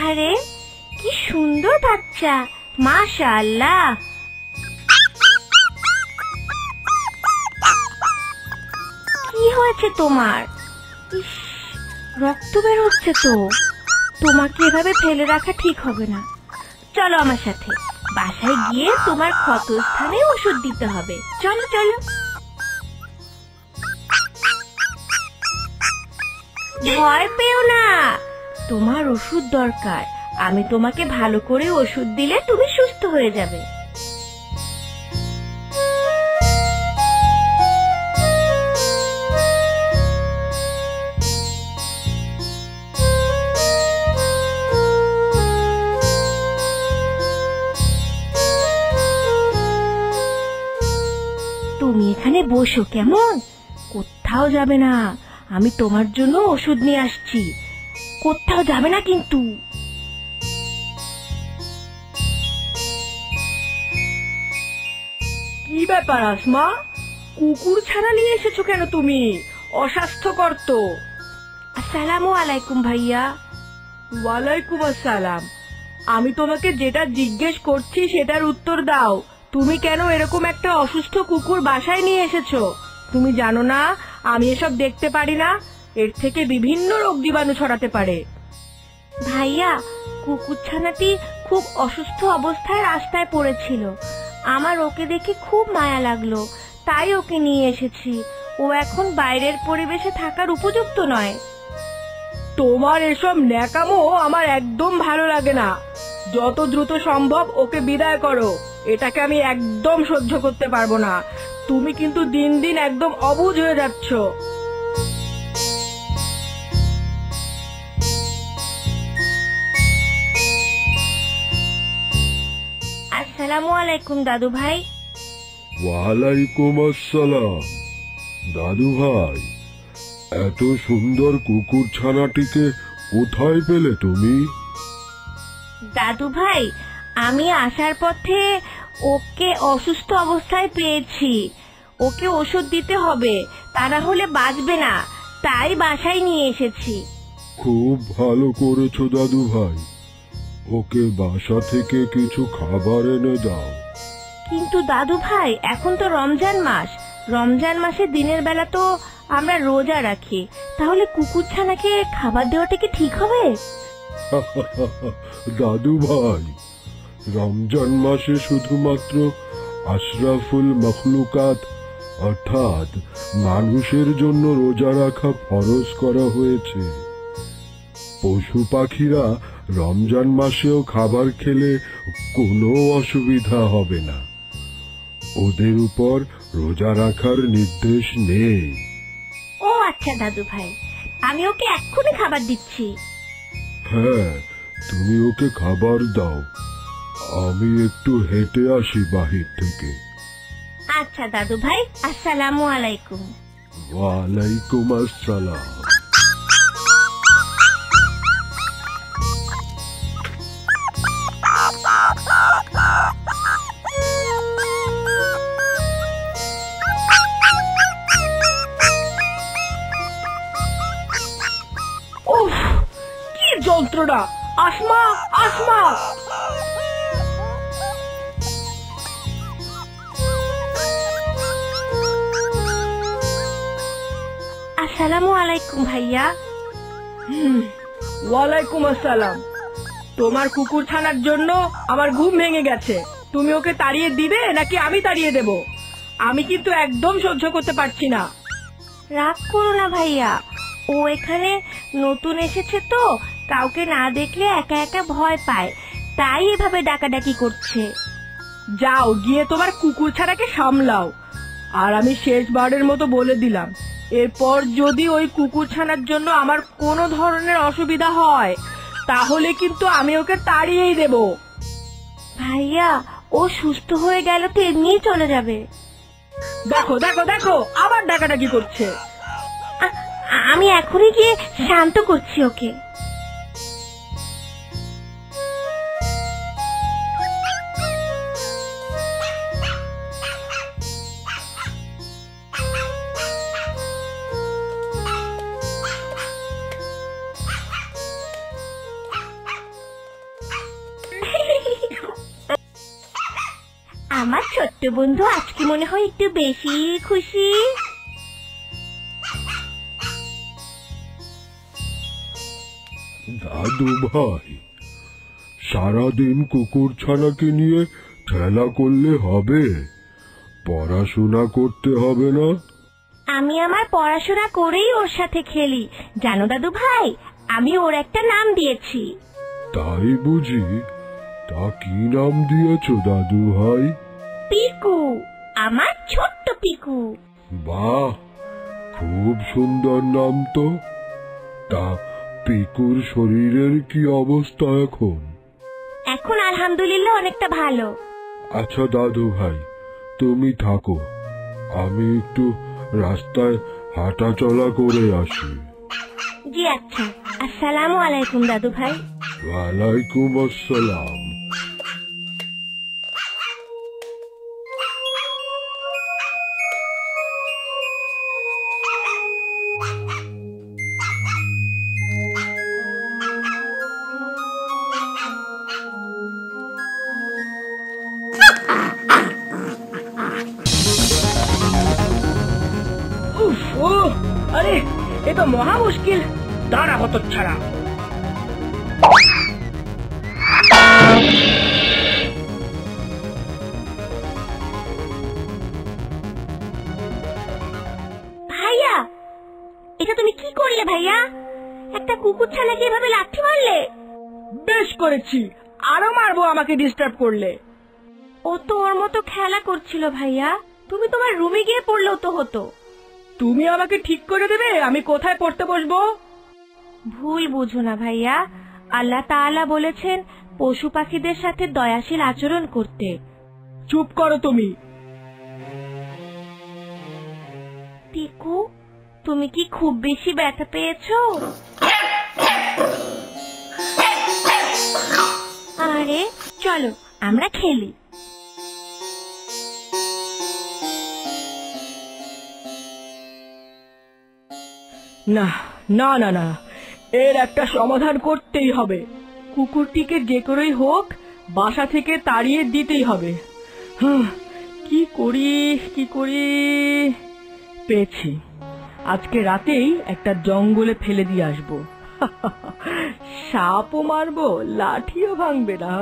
আরে কি সুন্দর বাচ্চা, মাশাআল্লাহ। কি হয়েছে তোমার? ইস, রক্ত বের হচ্ছে তো। তোমাকে এভাবে ফেলে রাখা ঠিক হবে না। চলো আমার সাথে, বাসায় গিয়ে তোমার ক্ষতস্থানে ওষুধ দিতে হবে। চলো চলো। ভয় পেও না, তোমার ওষুধ দরকার। আমি তোমাকে ভালো করে ওষুধ দিলে তুমি সুস্থ হয়ে যাবে। তুমি এখানে বসো, কেমন? কোথাও যাবে না, আমি তোমার জন্য ওষুধ নিয়ে আসছি। কোথাও যাবে না কিন্তু। কি ব্যাপার আসমা, কুকুর ছানা নিয়ে এসেছো কেন তুমি? অস্বাস্থ্যকর তো। আসসালামু আলাইকুম ভাইয়া। ওয়ালাইকুম আসসালাম। আমি তোমাকে যেটা জিজ্ঞেস করছি সেটার উত্তর দাও। তুমি কেন এরকম একটা অসুস্থ কুকুর বাসায় নিয়ে এসেছো? তুমি জানো না আমি এসব দেখতে পারি না? এর থেকে বিভিন্ন রোগ জীবাণু ছড়াতে পারে। ভাইয়া, কুকুরছানাটি খুব অসুস্থ অবস্থায় রাস্তায় পড়েছিল। আমার ওকে দেখে খুব মায়া লাগলো, তাই ওকে নিয়ে এসেছি। ও এখন বাইরের পরিবেশে থাকার উপযুক্ত নয়। তোমার এসব ন্যাকামো আমার একদম ভালো লাগে না। যত দ্রুত সম্ভব ওকে বিদায় করো। এটাকে আমি একদম সহ্য করতে পারবো না। তুমি কিন্তু দিন দিন একদম অবুঝ হয়ে যাচ্ছ। আসসালামু আলাইকুম দাদু ভাই। ওয়ালাইকুম আসসালাম। দাদু ভাই, এত সুন্দর কুকুর ছানাটিকে কোথায় পেলে তুমি? দাদু ভাই, আমি আসার পথে ওকে অসুস্থ অবস্থায় পেয়েছি। ওকে ওষুধ দিতে হবে, তা না হলে বাঁচবে না। তাই বাসায় নিয়ে এসেছি। খুব ভালো করেছো দাদু ভাই। ওকে বাসা থেকে কিছু খাবার এনে দাও। কিন্তু দাদু ভাই, এখন তো রমজান মাস। রমজান মাসে দিনের বেলা তো আমরা রোজা রাখি। তাহলে কুকুরছানাকে খাবার দেওয়াটা কি ঠিক হবে? দাদু ভাই, রমজান মাসে শুধুমাত্র আশরাফুল মখলুকাত অর্থাৎ মানুষের জন্য রোজা রাখা ফরজ করা হয়েছে। পশু পাখিরা রমজান মাসেও খাবার খেলে কোনো অসুবিধা হবে না। ওদের উপর রোজা রাখার নির্দেশ নেই। ও আচ্ছা দাদু ভাই, আমি ওকে এক্ষুনি খাবার দিচ্ছি। হ্যাঁ, তুমি ওকে খাবার দাও। আমি একটু হেঁটে আসি বাহির থেকে। আচ্ছা দাদু ভাই, আসসালামু আলাইকুম। ওয়ালাইকুম আসসালাম। উফ, কি যন্ত্রণা! আসমা, আসমা! আসসালামু আলাইকুম ভাইয়া। ওয়ালাইকুম আসসালাম। তোমার কুকুর ছানার জন্য আমার ঘুম ভেঙে গেছে। তুমি ওকে তাড়িয়ে দিবে নাকি আমি তাড়িয়ে দেব? আমি কিন্তু একদম সহ্য করতে পারছি না। রাগ করো না ভাইয়া, ও এখানে নতুন এসেছে তো, কাউকে না দেখলে একা একা ভয় পায়, তাই এভাবে ডাকাডাকি করছে। যাও গিয়ে তোমার কুকুর ছানাকে সামলাও। আর আমি শেষবারের মতো বলে দিলাম, এরপর যদি ওই কুকুর ছানার জন্য আমার কোনো ধরনের অসুবিধা হয় তাহলে কিন্তু আমি ওকে তাড়িয়েই দেব। ভাইয়া, ও সুস্থ হয়ে গেল তো এমনিই চলে যাবে। দেখো দেখো দেখো, আবার ডাকাডাকি করছে। আমি এখনই গিয়ে শান্ত করছি ওকে। আমার ছোট্ট বন্ধু আজকে মনে হয় একটু বেশি খুশি। দাদু ভাই, সারাদিন কুকুর ছানাকে নিয়ে খেলা করলে হবে? পড়াশোনা করতে হবে না? আমি আমার পড়াশোনা করেই ওর সাথে খেলি জানো দাদু ভাই, আমি ওর একটা নাম দিয়েছি। তাই বুঝি? তা কি নাম দিয়েছো দাদু ভাই? পিকু, আমার ছোট্ট পিকু। বাহ, খুব সুন্দর নাম তো। তা পিকুর শরীরের কি অবস্থা এখন? এখন আলহামদুলিল্লাহ অনেকটা ভালো। আচ্ছা দাদু ভাই, তুমি থাকো, আমি একটু রাস্তায় হাঁটা চলা করে আসি। জি আচ্ছা, আসসালামু আলাইকুম দাদু ভাই। ওয়ালাইকুম আসসালাম। উফ, ও আরে এ তো মহা মুশকিল। দাঁড়া হত ছাড়া। ভাইয়া, এটা তুমি কি করলে ভাইয়া? একটা কুকুর ছানাকে এভাবে লাথি মারলে? বেশ করেছি, আরো মারবো আমাকে ডিস্টার্ব করলে। ও তো ওর মতো খেলা করছিল ভাইয়া, তুমি তোমার রুমে গিয়ে পড়লেও তো হতো। তুমি আমাকে ঠিক করে দেবে আমি কোথায় পড়তে বসবো? ভুল বুঝো না ভাইয়া, আল্লাহ তাআলা বলেছেন পশু পাখিদের সাথে দয়াশীল আচরণ করতে। চুপ করো তুমি। পিকু, তুমি কি খুব বেশি ব্যথা পেয়েছো? আরে চলো আমরা খেলি। না না না না, এর একটা সমাধান করতেই হবে। কুকুরটিকে যে করেই হোক বাসা থেকে তাড়িয়ে দিতেই হবে। কি করি কি করি, পেয়েছি। আজকে রাতেই একটা জঙ্গলে ফেলে দিয়ে আসবো। সাপও মারবো, লাঠিও ভাঙবে না।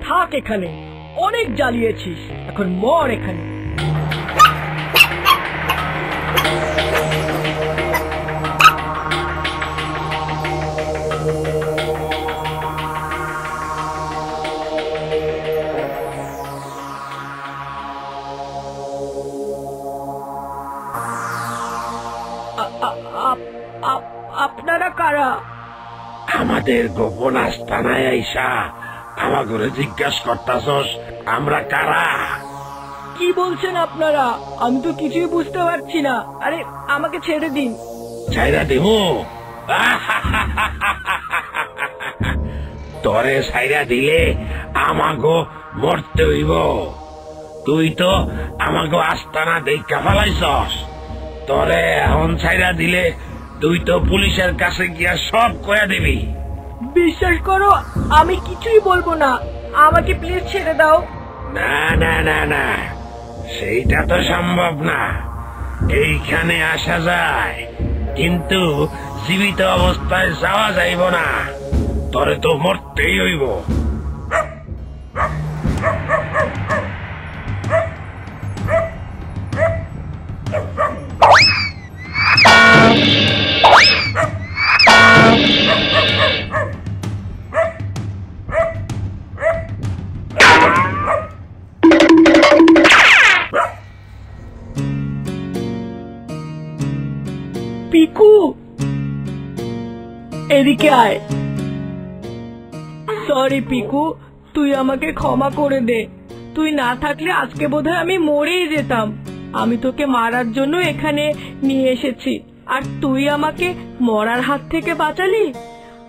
থাক এখানে, অনেক জ্বালিয়েছিস, এখন মর এখানে। আপনারা কারা? আমাদের গোপন আস্তানায় আইসা আমাকে জিজ্ঞাসা করতাছস আমরা কারা? কি বলছেন আপনারা? আমি তো কিছুই বুঝতে পারছি না। আরে আমাকে ছেড়ে দিন। ছাইরা দেবো? তরে ছাইরা দিলে আমাগো মরতে হইব। তুই তো আমাগো আস্তানা দেখা ফেলাইছস, তরে এখন ছাইরা দিলে তুই তো পুলিশের কাছে গিয়া সব কয়া দিবি। বিশ্বাস করো আমি কিছুই বলবো না, আমাকে প্লিজ ছেড়ে দাও। না না না না, সেইটা তো সম্ভব না। এইখানে আসা যায় কিন্তু জীবিত অবস্থায় যাওয়া যাইব না, তরে তো মরতেই হইব। পিকু, এদিকে আয়। সরি পিকু, তুই আমাকে ক্ষমা করে দে। তুই না থাকলে আজকে বোধহয় আমি মরেই যেতাম। আমি তোকে মারার জন্য এখানে নিয়ে এসেছি, আর তুই আমাকে মরার হাত থেকে বাঁচালি।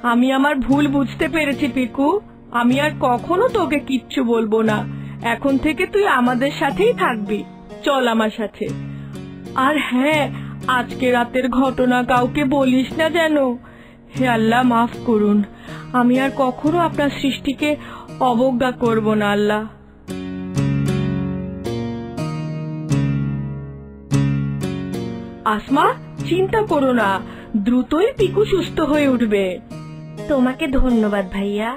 আমি আমার ভুল বুঝতে পেরেছি পিকু। আমি আর কখনো তোকে কিচ্ছু বলবো না। এখন থেকে তুই আমাদের সাথেই থাকবি। চল আমার সাথে। আর হ্যাঁ, আজকে রাতের ঘটনা কাউকে বলিস না যেন। হে আল্লাহ, মাফ করুন। আমি আর কখনো আপনার সৃষ্টিকে অবজ্ঞা করব না আল্লাহ। আসমা, চিন্তা করো না, দ্রুতই পিকু সুস্থ হয়ে উঠবে। তোমাকে ধন্যবাদ ভাইয়া।